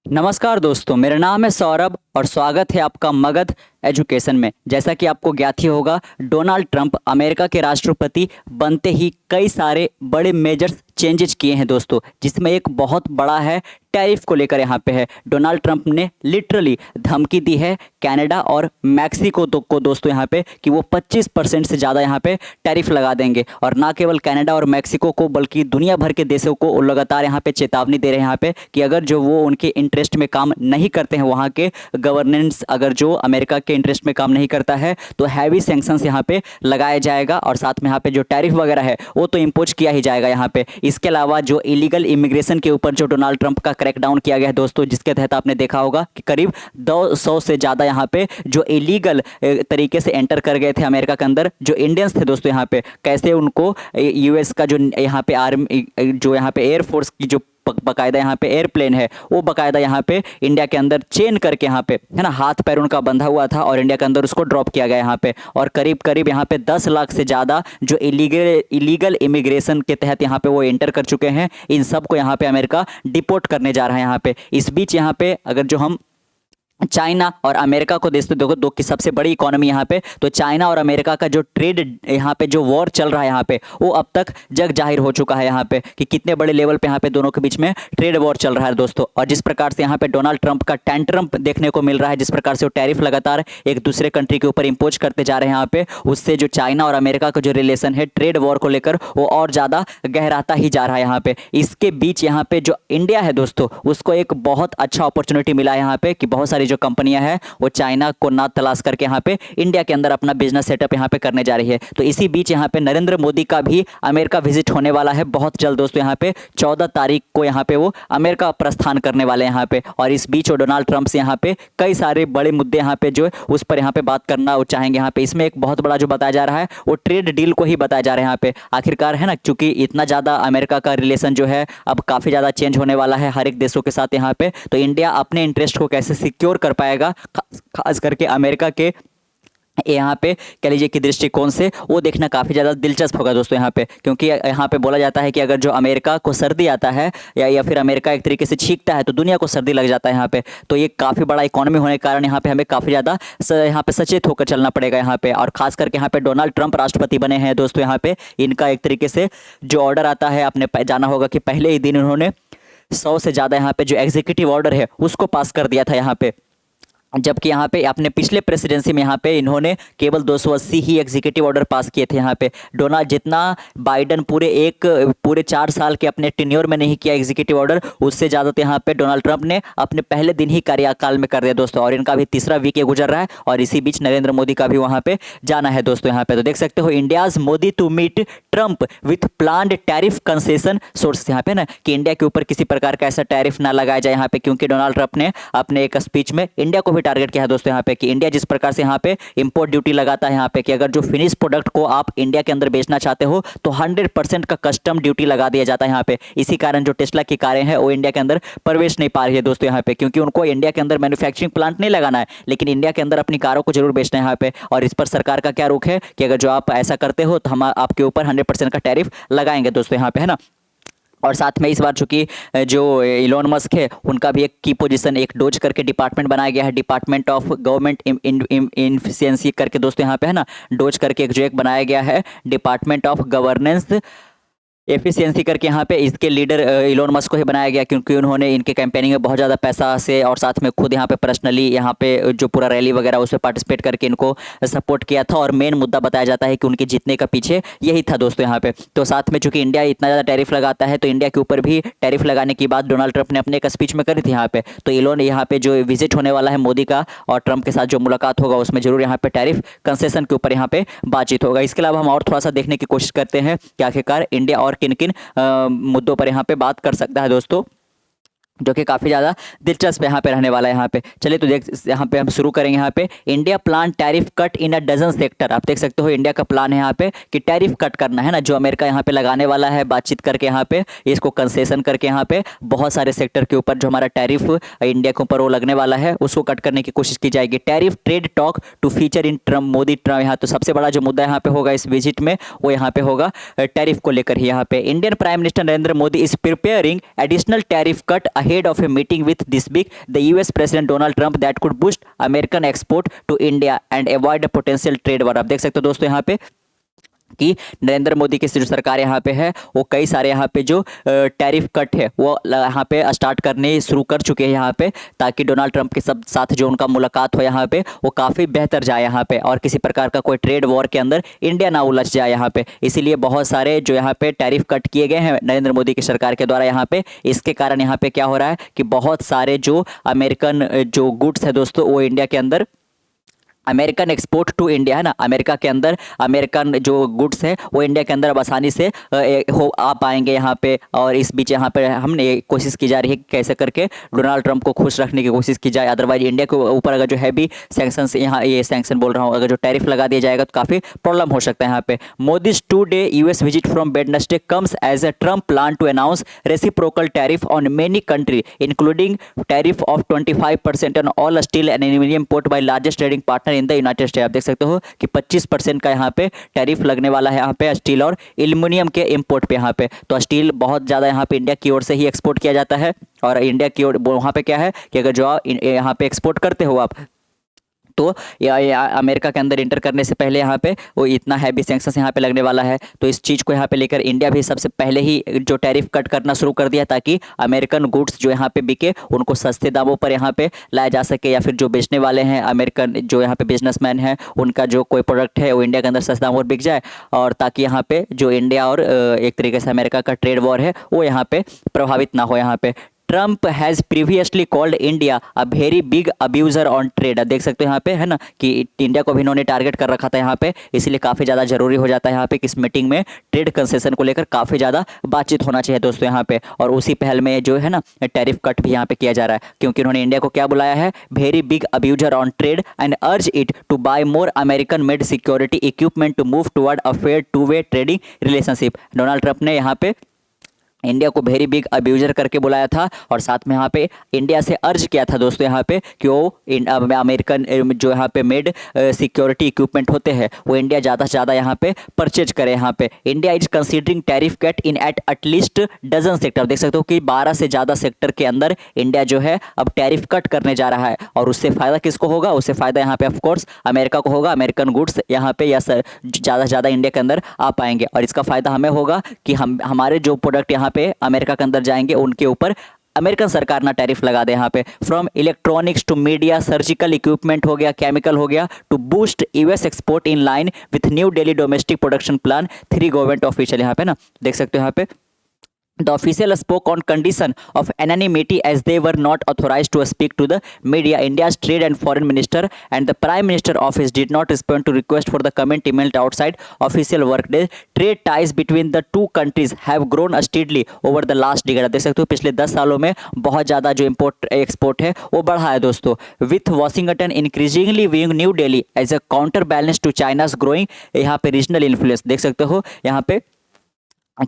नमस्कार दोस्तों, मेरा नाम है सौरभ और स्वागत है आपका मगध एजुकेशन में। जैसा कि आपको ज्ञात ही होगा, डोनाल्ड ट्रंप अमेरिका के राष्ट्रपति बनते ही कई सारे बड़े मेजर चेंजेस किए हैं दोस्तों, जिसमें एक बहुत बड़ा है टैरिफ को लेकर यहाँ पे है। डोनाल्ड ट्रंप ने लिटरली धमकी दी है कनाडा और मैक्सिको को दोस्तों यहाँ पे कि वो 25% से ज़्यादा यहाँ पे टैरिफ लगा देंगे। और ना केवल कनाडा और मैक्सिको को बल्कि दुनिया भर के देशों को वो लगातार यहाँ पे चेतावनी दे रहे हैं यहाँ पे कि अगर जो वो उनके इंटरेस्ट में काम नहीं करते हैं, वहाँ के गवर्नेंस अगर जो अमेरिका के इंटरेस्ट में काम नहीं करता है तो हैवी सैंक्शंस यहाँ पे लगाया जाएगा और साथ में यहाँ पे जो टैरिफ वगैरह है वो तो इम्पोज किया ही जाएगा यहाँ पे। इसके अलावा जो इलीगल इमिग्रेशन के ऊपर जो डोनाल्ड ट्रंप का क्रैकडाउन किया गया है दोस्तों, जिसके तहत आपने देखा होगा कि करीब 200 से ज़्यादा यहाँ पे जो इलीगल तरीके से एंटर कर गए थे अमेरिका के अंदर, जो इंडियंस थे दोस्तों, यहाँ पे कैसे उनको यूएस का जो यहाँ पे आर्मी जो यहाँ पे एयरफोर्स की जो बकायदा यहाँ पे एयरप्लेन है वो बकायदा यहाँ पे इंडिया के अंदर चेन करके यहाँ पे है ना, हाथ पैर उनका बंधा हुआ था और इंडिया के अंदर उसको ड्रॉप किया गया यहाँ पे। और करीब करीब यहाँ पे 10 लाख से ज़्यादा जो इलीगल इमिग्रेशन के तहत यहाँ पे वो एंटर कर चुके हैं। इन सब को यहाँ पे अमेरिका डिपोर्ट करने जा रहा है यहाँ पे। इस बीच यहाँ पे अगर जो हम चाइना और अमेरिका को देखते देखो, दो की सबसे बड़ी इकोनॉमी यहाँ पे, तो चाइना और अमेरिका का जो ट्रेड यहाँ पे जो वॉर चल रहा है यहाँ पे, वो अब तक जग जाहिर हो चुका है यहाँ पे कि कितने बड़े लेवल पे यहाँ पे दोनों के बीच में ट्रेड वॉर चल रहा है दोस्तों। और जिस प्रकार से यहाँ पे डोनाल्ड ट्रंप का टेंट्रम देखने को मिल रहा है, जिस प्रकार से वो टैरिफ लगातार एक दूसरे कंट्री के ऊपर इम्पोज करते जा रहे हैं यहाँ पे, उससे जो चाइना और अमेरिका का जो रिलेशन है ट्रेड वॉर को लेकर वो और ज़्यादा गहराता ही जा रहा है यहाँ पे। इसके बीच यहाँ पे जो इंडिया है दोस्तों, उसको एक बहुत अच्छा अपॉर्चुनिटी मिला है यहाँ पे कि बहुत सारी जो कंपनियां हैं वो चाइना को ना तलाश करके यहाँ पे इंडिया के अंदर अपना बिजनेस सेटअप यहाँ पे करने जा रही है। तो इसी बीच यहाँ पे नरेंद्र मोदी का भी अमेरिका विजिट होने वाला है बहुत जल्द दोस्तों। यहाँ पे 14 तारीख को यहाँ पे वो अमेरिका प्रस्थान करने वाले हैं यहाँ पे। और इस बीच वो डोनाल्ड ट्रंप से यहाँ पे कई सारे बड़े मुद्दे यहाँ पे जो उस पर यहाँ पे बात करना वो चाहेंगे यहाँ पे। इसमें एक बहुत बड़ा जो बताया जा रहा है वो ट्रेड डील को ही बताया जा रहा है यहाँ पे। आखिरकार है ना, क्योंकि इतना ज़्यादा अमेरिका का रिलेशन जो है अब काफ़ी ज़्यादा चेंज होने वाला है हर एक देशों के साथ यहाँ पे, तो इंडिया अपने इंटरेस्ट को कैसे सिक्योर कर पाएगा खास करके अमेरिका के यहाँ पे कह लीजिए कि दृष्टिकोण से, वो देखना काफ़ी ज़्यादा दिलचस्प होगा दोस्तों यहाँ पे। क्योंकि यहाँ पे बोला जाता है कि अगर जो अमेरिका को सर्दी आता है या फिर अमेरिका एक तरीके से छींकता है तो दुनिया को सर्दी लग जाता है यहाँ पे। तो ये काफ़ी बड़ा इकोनॉमी होने के कारण यहाँ पे हमें काफ़ी ज़्यादा यहाँ पे सचेत होकर चलना पड़ेगा यहाँ पे। और खास करके यहाँ पे डोनाल्ड ट्रंप राष्ट्रपति बने हैं दोस्तों, यहाँ पे इनका एक तरीके से जो ऑर्डर आता है, आपने जाना होगा कि पहले ही दिन उन्होंने 100 से ज़्यादा यहाँ पे जो एग्जीक्यूटिव ऑर्डर है उसको पास कर दिया था यहाँ पे। जबकि यहाँ पे अपने पिछले प्रेसिडेंसी में यहाँ पे इन्होंने केवल 280 ही एग्जीक्यूटिव ऑर्डर पास किए थे यहाँ पे। डोनाल्ड जितना बाइडन पूरे 4 साल के अपने टेन्योर में नहीं किया एग्जीक्यूटिव ऑर्डर, उससे ज़्यादा तो यहाँ पे डोनाल्ड ट्रंप ने अपने पहले दिन ही कार्यकाल में कर दिया दोस्तों। और इनका भी तीसरा वीक गुजर रहा है और इसी बीच नरेंद्र मोदी का भी वहाँ पे जाना है दोस्तों यहाँ पे। तो देख सकते हो India's Modi to meet Trump with planned tariff concession source यहाँ पे ना, कि इंडिया के ऊपर किसी प्रकार का ऐसा टैरिफ ना लगाया जाए यहाँ पे। क्योंकि डोनाल्ड ट्रंप ने अपने एक स्पीच में इंडिया को टारगेट किया है दोस्तों यहाँ पे कि इंडिया जिस प्रकार से यहाँ पे इंपोर्ट ड्यूटी लगाता है यहाँ पे कि अगर जो फिनिश प्रोडक्ट को आप इंडिया के अंदर बेचना चाहते हो तो 100% का कस्टम ड्यूटी लगा दिया जाता है यहाँ पे। इसी कारण जो टेस्ला की कारें हैं वो इंडिया के अंदर प्रवेश नहीं पा रही है दोस्तों यहाँ पे, क्योंकि उनको इंडिया के अंदर मैन्युफैक्चरिंग प्लांट नहीं लगाना है, लेकिन इंडिया के अंदर अपनी कारों को जरूर बेचना है यहाँ पे। और इस पर सरकार का क्या रुख है कि अगर जो आप ऐसा करते हो तो हम आपके ऊपर 100% का टैरिफ लगाएंगे दोस्तों यहाँ पे, है ना। और साथ में इस बार चूंकि जो इलोन मस्क है उनका भी एक की पोजीशन, एक डोज करके डिपार्टमेंट बनाया गया है, डिपार्टमेंट ऑफ गवर्नमेंट इनफिशिएंसी करके दोस्तों यहाँ पे, है ना। डोज करके एक बनाया गया है डिपार्टमेंट ऑफ गवर्नेंस एफिशिएंसी करके यहाँ पे। इसके लीडर इलोन मस्क को ही बनाया गया क्योंकि उन्होंने इनके कैंपेनिंग में बहुत ज़्यादा पैसा से और साथ में खुद यहाँ पे पर्सनली यहाँ पे जो पूरा रैली वगैरह उसमें पार्टिसिपेट करके इनको सपोर्ट किया था। और मेन मुद्दा बताया जाता है कि उनके जीतने का पीछे यही था दोस्तों यहाँ पे। तो साथ में चूंकि इंडिया इतना ज़्यादा टैरिफ लगाता है तो इंडिया के ऊपर भी टैरिफ लगाने की बात डोनाल्ड ट्रंप ने अपने एक स्पीच में करी थी यहाँ पे। तो इलोन यहाँ पे जो विजिट होने वाला है मोदी का और ट्रंप के साथ जो मुलाकात होगा उसमें जरूर यहाँ पे टैरिफ कंसेशन के ऊपर यहाँ पे बातचीत होगा। इसके अलावा हम और थोड़ा सा देखने की कोशिश करते हैं कि आखिरकार इंडिया और किन किन मुद्दों पर यहाँ पे बात कर सकता है दोस्तों, जो कि काफ़ी ज़्यादा दिलचस्प यहाँ पे रहने वाला है यहाँ पे। चलिए तो देख यहाँ पे हम शुरू करेंगे यहाँ पे India plan tariff cut in a dozen sector. आप देख सकते हो इंडिया का प्लान है यहाँ पे कि टैरिफ कट करना है ना, जो अमेरिका यहाँ पे लगाने वाला है बातचीत करके यहाँ पे, इसको कंसेशन करके यहाँ पे बहुत सारे सेक्टर के ऊपर जो हमारा टैरिफ इंडिया के ऊपर वो लगने वाला है उसको कट करने की कोशिश की जाएगी। Tariff trade talk to feature in Trump Modi Trump. यहाँ तो सबसे बड़ा जो मुद्दा यहाँ पे होगा इस विजिट में वो यहाँ पे होगा टैरिफ को लेकर ही। यहाँ पे Indian prime minister Narendra Modi is preparing additional tariff cut ahead of a meeting with this week the US President Donald Trump that could boost American export to India and avoid a potential trade war। आप देख सकते हो दोस्तों यहाँ पे कि नरेंद्र मोदी की जो सरकार यहाँ पे है वो कई सारे यहाँ पे जो टैरिफ कट है वो यहाँ पे स्टार्ट करने शुरू कर चुके हैं यहाँ पे, ताकि डोनाल्ड ट्रंप के सब साथ जो उनका मुलाकात हो यहाँ पे वो काफ़ी बेहतर जाए यहाँ पे, और किसी प्रकार का कोई ट्रेड वॉर के अंदर इंडिया ना उलझ जाए यहाँ पे। इसीलिए बहुत सारे जो यहाँ पे टैरिफ कट किए गए हैं नरेंद्र मोदी की सरकार के द्वारा यहाँ पे। इसके कारण यहाँ पे क्या हो रहा है कि बहुत सारे जो अमेरिकन जो गुड्स है दोस्तों वो इंडिया के अंदर, अमेरिकन एक्सपोर्ट टू इंडिया है ना, अमेरिका के अंदर अमेरिकन जो गुड्स है वो इंडिया के अंदर अब आसानी से हो आ पाएंगे यहाँ पे। और इस बीच यहाँ पे हमने कोशिश की जा रही है कि कैसे करके डोनाल्ड ट्रंप को खुश रखने की कोशिश की जाए। अदरवाइज इंडिया के ऊपर अगर जो हैवी सैंक्शंस, यहाँ ये सैंक्शन बोल रहा हूँ, अगर जो टैरिफ लगा दिया जाएगा तो काफ़ी प्रॉब्लम हो सकता है यहाँ पे। Modi's 2-day US visit from Wednesday comes as a Trump plan to announce reciprocal tariff on many country including tariff of 25% on all steel and aluminium import by largest trading partner in the United State. आप देख सकते हो कि 25% का यहाँ पे tariff लगने वाला है यहाँ पे स्टील और एल्युमिनियम के इंपोर्ट पे यहाँ पे। तो स्टील बहुत ज़्यादा यहाँ पे इंडिया की ओर से ही एक्सपोर्ट किया जाता है, और इंडिया की ओर वहाँ पे क्या है कि अगर जो यहाँ पे एक्सपोर्ट करते हो आप तो या अमेरिका के अंदर इंटर करने से पहले यहाँ पे वो इतना हैवी सैंक्शंस यहाँ पे लगने वाला है। तो इस चीज़ को यहाँ पे लेकर इंडिया भी सबसे पहले ही जो टैरिफ कट करना शुरू कर दिया, ताकि अमेरिकन गुड्स जो यहाँ पे बिके उनको सस्ते दामों पर यहाँ पे लाया जा सके, या फिर जो बेचने वाले हैं अमेरिकन जो यहाँ पे बिजनेसमैन हैं उनका जो कोई प्रोडक्ट है वो इंडिया के अंदर सस्ते दामों पर बिक जाए, और ताकि यहाँ पे जो इंडिया और एक तरीके से अमेरिका का ट्रेड वॉर है वो यहाँ पे प्रभावित ना हो यहाँ पे। Trump has previously called India a very big abuser on trade. देख सकते हो यहाँ पे है ना कि इंडिया को भी इन्होंने टारगेट कर रखा था यहाँ पे, इसलिए काफ़ी ज़्यादा जरूरी हो जाता है यहाँ पे कि इस मीटिंग में ट्रेड कंसेशन को लेकर काफ़ी ज़्यादा बातचीत होना चाहिए दोस्तों यहाँ पे। और उसी पहल में जो है ना टैरिफ कट भी यहाँ पे किया जा रहा है, क्योंकि उन्होंने इंडिया को क्या बुलाया है, very big abuser on trade and urge it to buy more American made security equipment to move toward a fair two-way trading relationship. Donald Trump ने यहाँ पे इंडिया को वेरी बिग अब्यूजर करके बुलाया था, और साथ में यहाँ पे इंडिया से अर्ज किया था दोस्तों यहाँ पे कि वो अमेरिकन जो यहाँ पे मेड सिक्योरिटी इक्विपमेंट होते हैं वो इंडिया ज़्यादा से ज़्यादा यहाँ पे परचेज करे यहाँ पे। India is considering tariff cut in at least dozen sector. देख सकते हो कि 12 से ज़्यादा सेक्टर के अंदर इंडिया जो है अब टैरिफ कट करने जा रहा है, और उससे फ़ायदा किसको होगा, उससे फ़ायदा यहाँ पे ऑफकोर्स अमेरिका को होगा। अमेरिकन गुड्स यहाँ पे या ज़्यादा से ज़्यादा इंडिया के अंदर आ पाएंगे, और इसका फ़ायदा हमें होगा कि हमारे जो प्रोडक्ट यहाँ पे अमेरिका के अंदर जाएंगे उनके ऊपर अमेरिकन सरकार ना टैरिफ लगा दे यहाँ पे। From electronics to media, surgical equipment हो गया, केमिकल हो गया, to boost US export in line with new Delhi domestic production plan 3 government official यहाँ पे ना देख सकते हो यहाँ पे। The official spoke on condition of anonymity as they were not authorized to speak to the media. India's Trade and Foreign Minister and the Prime Minister office did not respond to request for the comment emailed outside official workday. Trade ties between the two countries have grown steadily over the last decade. देख सकते हो पिछले 10 सालों में बहुत ज़्यादा जो import export है वो बढ़ा है दोस्तों, with Washington increasingly viewing New Delhi as a counterbalance to China's growing यहाँ पे रीजनल इन्फ्लुएंस। देख सकते हो यहाँ पे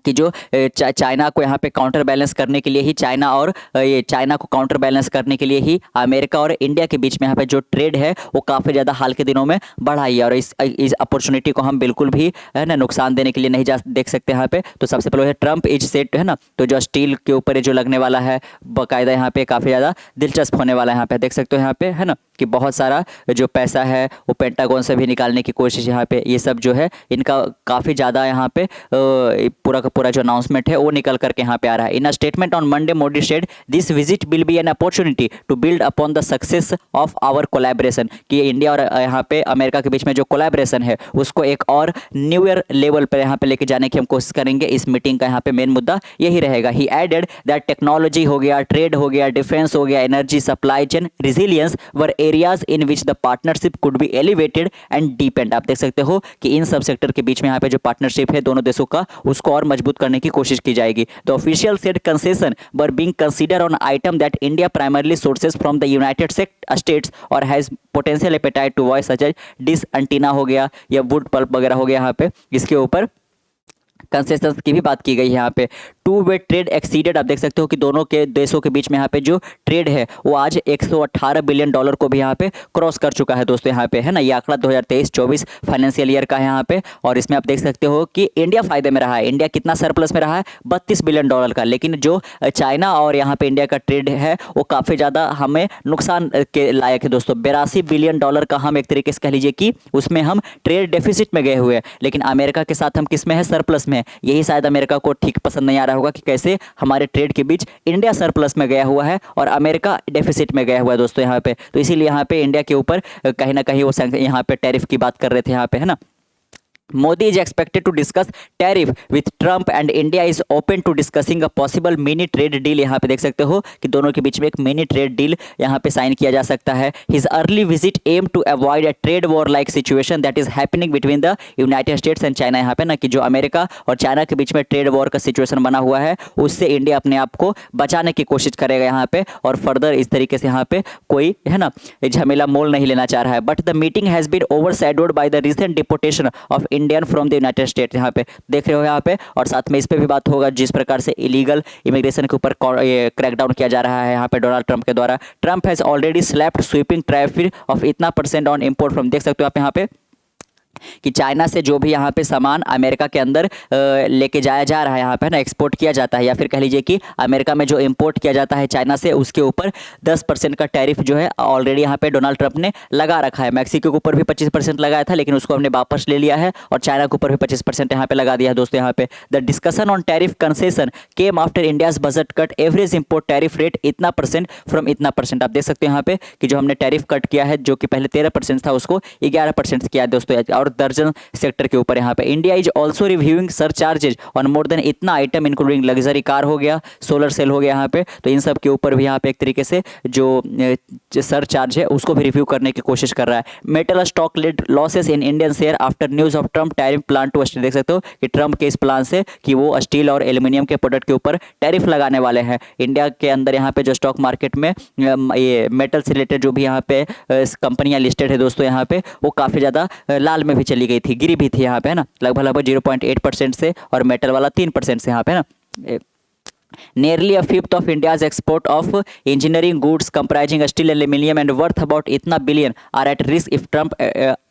कि जो चाइना को यहाँ पे काउंटर बैलेंस करने के लिए ही चाइना को काउंटर बैलेंस करने के लिए ही अमेरिका और इंडिया के बीच में यहाँ पे जो ट्रेड है वो काफ़ी ज़्यादा हाल के दिनों में बढ़ा है, और इस अपॉर्चुनिटी को हम बिल्कुल भी है ना नुकसान देने के लिए नहीं देख सकते यहाँ पे। तो सबसे पहले है ट्रंप इज सेट है ना, तो जो स्टील के ऊपर जो लगने वाला है बाकायदा यहाँ पे काफ़ी ज़्यादा दिलचस्प होने वाला है यहाँ पे। देख सकते हो यहाँ पे है ना कि बहुत सारा जो पैसा है वो पेंटागन से भी निकालने की कोशिश यहाँ पे, ये सब जो है इनका काफ़ी ज़्यादा यहाँ पे पूरा का पूरा जो अनाउंसमेंट है वो निकल करके यहाँ पे आ रहा है। In a statement on Monday Modi said this visit will be an opportunity to build upon the success of our collaboration, कि इंडिया और यहाँ पे अमेरिका के बीच में जो कोलैबोरेशन है उसको एक और न्यू ईयर लेवल पर यहाँ पे लेके जाने की हम कोशिश करेंगे। इस मीटिंग का यहाँ पे मेन मुद्दा यही रहेगा। ही एडेड दैट टेक्नोलॉजी हो गया, ट्रेड हो गया, डिफेंस हो गया, energy supply chain resilience were areas in which the partnership could be elevated and depend. आप देख सकते हो कि इन सब सेक्टर के बीच में यहाँ पे जो पार्टनरशिप है दोनों देशों का उसको और मजबूत करने की कोशिश की जाएगी। The official said concession were being considered on items that India primarily sources from the United States और has potential appetite to voice such as dish antenna हो गया या वुड पल्प वगैरह हो गया यहाँ पे, इसके ऊपर कंसेशंस की भी बात की गई है यहाँ पे। टू वे ट्रेड एक्सीडेड, आप देख सकते हो कि दोनों के देशों के बीच में यहाँ पे जो ट्रेड है वो आज 118 बिलियन डॉलर को भी यहाँ पे क्रॉस कर चुका है दोस्तों यहाँ पे, है ना। ये आंकड़ा 2023-24 फाइनेंशियल ईयर का है यहाँ पे। और इसमें आप देख सकते हो कि इंडिया फायदे में रहा है। इंडिया कितना सरप्लस में रहा है, 32 बिलियन डॉलर का। लेकिन जो चाइना और यहाँ पे इंडिया का ट्रेड है वो काफ़ी ज़्यादा हमें नुकसान के लायक है दोस्तों। 82 बिलियन डॉलर का हम एक तरीके से कह लीजिए कि उसमें हम ट्रेड डेफिसिट में गए हुए हैं। लेकिन अमेरिका के साथ हम किस में है, सरप्लस में। यही शायद अमेरिका को ठीक पसंद नहीं आ रहा होगा कि कैसे हमारे ट्रेड के बीच इंडिया सरप्लस में गया हुआ है और अमेरिका डेफिसिट में गया हुआ है दोस्तों यहाँ पे। तो इसीलिए यहाँ पे इंडिया के ऊपर कहीं ना कहीं वो यहाँ पे टैरिफ की बात कर रहे थे यहाँ पे, है ना। Modi is expected to discuss tariff with Trump and India is open to discussing a possible mini trade deal। यहाँ पे देख सकते हो कि दोनों के बीच में एक मिनी ट्रेड डील यहाँ पे साइन किया जा सकता है। His early visit aimed to avoid a trade war like situation that is happening between the United States and China। यहाँ पे ना कि जो अमेरिका और चाइना के बीच में ट्रेड वॉर का सिचुएशन बना हुआ है उससे इंडिया अपने आप को बचाने की कोशिश करेगा यहाँ पे, और फर्दर इस तरीके से यहाँ पे कोई, है ना, झमेला मोल नहीं लेना चाह रहा है। But the meeting has been overshadowed by the recent deportation of Indian from the United States. यहाँ पे देख रहे हो यहाँ पे, और साथ में इस पे भी बात होगा जिस प्रकार से इलीगल इमिग्रेशन के ऊपर क्रैकडाउन किया जा रहा है यहाँ पे डोनाल्ड ट्रंप के द्वारा। Trump has already slapped sweeping tariff of इतना % ऑन इंपोर्ट फ्रॉम, देख सकते हो आप यहाँ पे कि चाइना से जो भी यहाँ पे सामान अमेरिका के अंदर लेके जाया जा रहा है यहाँ पे, ना, एक्सपोर्ट किया जाता है, या फिर कह लीजिए कि अमेरिका में जो इंपोर्ट किया जाता है चाइना से उसके ऊपर 10% का टैरिफ जो है ऑलरेडी यहाँ पे डोनाल्ड ट्रंप ने लगा रखा है। मैक्सिको के ऊपर भी 25% लगाया था लेकिन उसको हमने वापस ले लिया है, और चाइना के ऊपर भी 25% यहाँ पे लगा दिया है दोस्तों यहाँ पे। The discussion on tariff concession came after India's budget cut average import tariff rate इतना % फ्रॉम इतना %। आप देख सकते हैं यहाँ पे कि जो हमने टैरिफ कट किया है जो कि पहले 13% था उसको 11% किया है दोस्तों, और दर्जन सेक्टर के ऊपर यहाँ पे। India is also reviewing surcharges on more than इतना आइटम इंक्लूडिंग लग्जरी कार हो गया, सोलर सेल हो गया यहाँ पे। तो इन सब के ऊपर भी यहाँ पे एक तरीके से जो सरचार्ज है उसको भी रिव्यू करने की कोशिश कर रहा है। Metal stock led losses in Indian share after news of Trump tariff plan to steel, देख सकते हो कि ट्रंप के इस प्लान से कि वो स्टील और एल्यूमिनियम के प्रोडक्ट के ऊपर टैरिफ लगाने वाले हैं। इंडिया के अंदर यहाँ पे जो स्टॉक मार्केट में ये मेटल से रिलेटेड जो भी यहाँ पे कंपनियां लिस्टेड है दोस्तों यहाँ पे, वो काफ़ी ज़्यादा लाल में भी चली गई थी, गिरी भी थी यहाँ पे, है ना, लगभग 0.8% से, और मेटल वाला 3% से यहाँ पे, है ना। Nearly a fifth of India's export of engineering goods comprising steel, aluminium and worth about इतना billion are at risk if Trump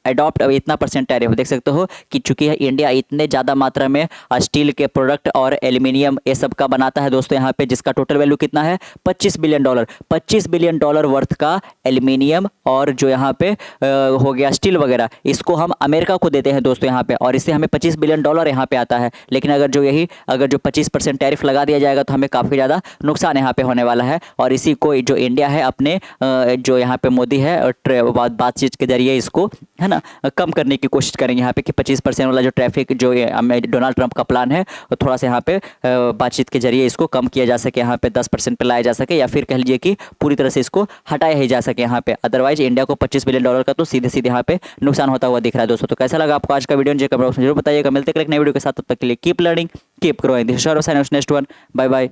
adopt इतना % टैरिफ। देख सकते हो कि चूंकि इंडिया इतने ज़्यादा मात्रा में स्टील के प्रोडक्ट और एल्यूमिनियम ये सब का बनाता है दोस्तों यहाँ पे, जिसका टोटल वैल्यू कितना है 25 billion dollar. 25 billion dollar worth का एल्यूमिनियम और जो यहाँ पे हो गया स्टील वगैरह, इसको हम अमेरिका को देते हैं दोस्तों यहाँ पे, और इससे हमें 25 बिलियन डॉलर यहाँ पे आता है। लेकिन अगर जो 25% टैरिफ लगा दिया जाएगा तो हमें काफ़ी ज़्यादा नुकसान यहाँ पे होने वाला है। और इसी को जो इंडिया है अपने जो यहाँ पे मोदी है बातचीत के जरिए इसको, है ना, कम करने की कोशिश करेंगे यहाँ पे कि 25% वाला जो ट्रैफिक जो डोनाल्ड ट्रंप का प्लान है वो थोड़ा सा यहाँ पे बातचीत के जरिए इसको कम किया जा सके, यहाँ पे 10% पे लाया जा सके, या फिर कह लीजिए कि पूरी तरह से इसको हटाया ही जा सके यहाँ पे। अदरवाइज इंडिया को 25 बिलियन डॉलर का तो सीधे सीधे यहाँ पे नुकसान होता हुआ दिख रहा है दोस्तों। तो कैसा लगा आपको आज का वीडियो, मुझे कमेंट बॉक्स में जरूर बताइएगा। मिलते हैं एक नई वीडियो के साथ, तब तक के लिए keep learning keep growing. This is next one, bye bye.